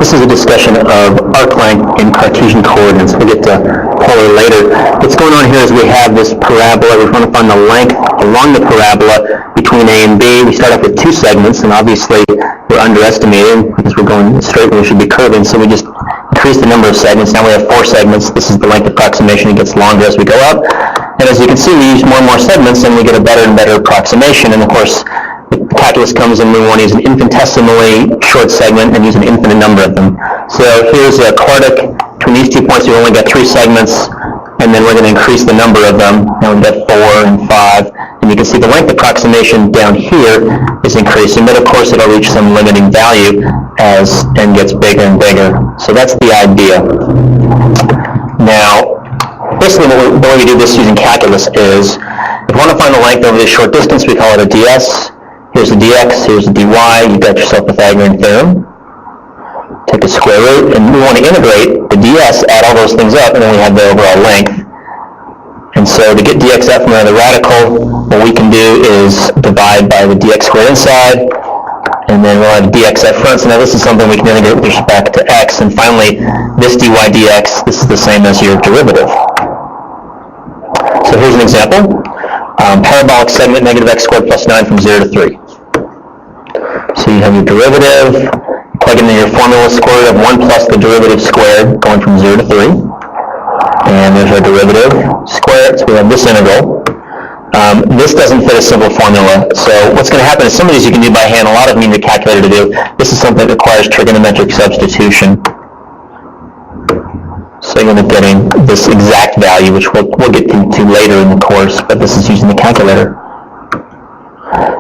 This is a discussion of arc length in Cartesian coordinates. We'll get to polar later. What's going on here is we have this parabola. We want to find the length along the parabola between A and B. We start off with two segments, and obviously we're underestimating because we're going straight when we should be curving, so we just increase the number of segments. Now we have 4 segments. This is the length approximation. It gets longer as we go up. And as you can see, we use more and more segments, and we get a better and better approximation. And of course, the calculus comes in, we want to use an infinitesimally short segment and use an infinite number of them. So here's a quadratic. Between these 2 points, we've only got 3 segments, and then we're going to increase the number of them. Now we've got 4 and 5. And you can see the length approximation down here is increasing, but of course it'll reach some limiting value as n gets bigger and bigger. So that's the idea. Now, basically the way we do this using calculus is, if we want to find the length over this short distance, we call it a ds. Here's the dx, here's the dy, you've got yourself Pythagorean theorem. Take a square root, and we want to integrate the ds, add all those things up, and then we have the overall length. And so to get dx out from the radical, what we can do is divide by the dx squared inside, and then we'll have dx up front. So now this is something we can integrate with respect to x. And finally, this dy dx, this is the same as your derivative. So here's an example. Parabolic segment, negative x squared plus 9 from 0 to 3. So you have your derivative, plug in your formula, square root of 1 plus the derivative squared, going from 0 to 3. And there's our derivative squared, so we have this integral. This doesn't fit a simple formula, so what's going to happen is some of these you can do by hand, a lot of them you need a calculator to do. This is something that requires trigonometric substitution. So you're going to be getting this exact value, which we'll get into later in the course, but this is using the calculator.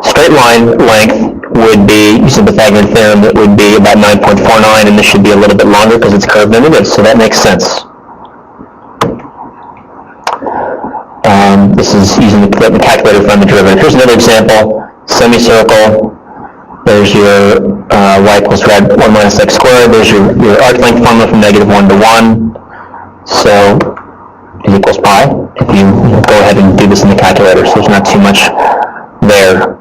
Straight line length would be, using the Pythagorean theorem, that would be about 9.49, and this should be a little bit longer because it's curved than it is, so that makes sense. This is using the calculator to find the derivative. Here's another example, semicircle. There's your y equals 1 minus x squared. There's your arc length formula from negative 1 to 1. So it equals pi if you go ahead and do this in the calculator, so there's not too much there.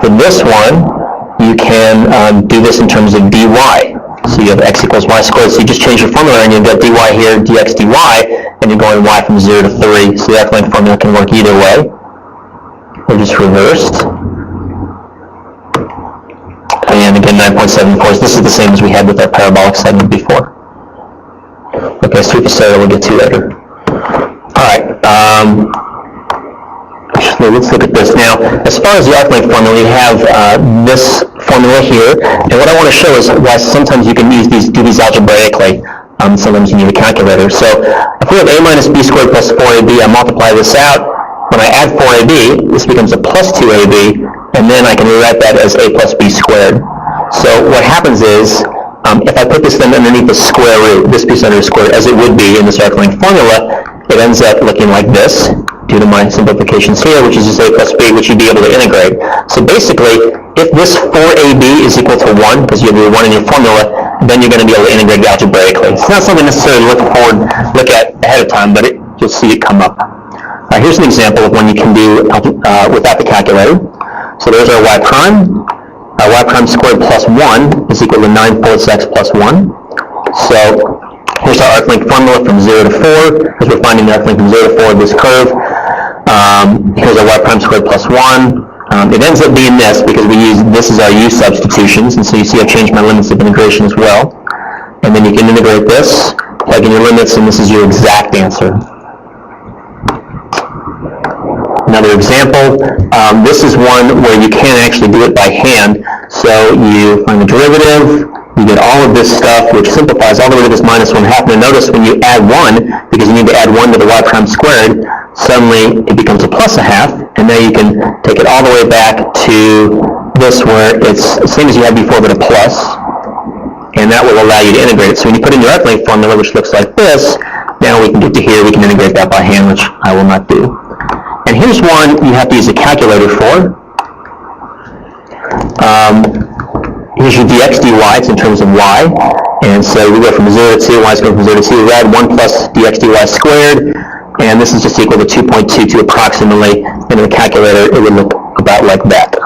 For this one, you can do this in terms of dy. So you have x equals y squared, so you just change your formula and you've got dy here, dx dy, and you're going y from 0 to 3. So the arc length formula can work either way, or just reversed. And again, 9.74, this is the same as we had with our parabolic segment before. Okay, superstellar we'll get to later. Alright, actually let's look at this. Now, as far as the arc length formula, you have this formula here, and what I want to show is why sometimes you can do these algebraically. Sometimes you need a calculator. So if we have a minus b squared plus 4ab, I multiply this out. When I add 4ab, this becomes a plus 2ab, and then I can rewrite that as a plus b squared. So what happens is, if I put this then underneath the square root, this piece under the square root, as it would be in this arc length formula, it ends up looking like this, due to my simplifications here, which is just a plus b, which you'd be able to integrate. So basically, if this 4ab is equal to 1, because you have your 1 in your formula, then you're going to be able to integrate it algebraically. It's not something necessarily to look at ahead of time, but you'll see it come up. Here's an example of one you can do without the calculator. So there's our y prime. Y prime squared plus 1 is equal to 9/4 x plus 1. So here's our arc length formula from 0 to 4, because we're finding the arc length from 0 to 4 of this curve. Here's our y prime squared plus 1. It ends up being this because we use this as our u substitutions, and so you see I've changed my limits of integration as well. And then you can integrate this, plug in your limits, and this is your exact answer. Another example, this is one where you can actually do it by hand. So you find the derivative, you get all of this stuff, which simplifies all the way to this minus 1/2. And notice when you add 1, because you need to add 1 to the y prime squared, suddenly it becomes a plus 1/2, and now you can take it all the way back to this where it's the same as you had before, but a plus, and that will allow you to integrate it. So when you put in your arc length formula, which looks like this, now we can get to here, we can integrate that by hand, which I will not do. And here's one you have to use a calculator for. Here's your dx dy, it's in terms of y. And so we go from 0 to 2, y is going from 0 to 2, we add 1 plus dx dy squared, and this is just equal to 2.22 approximately. And in the calculator, it would look about like that.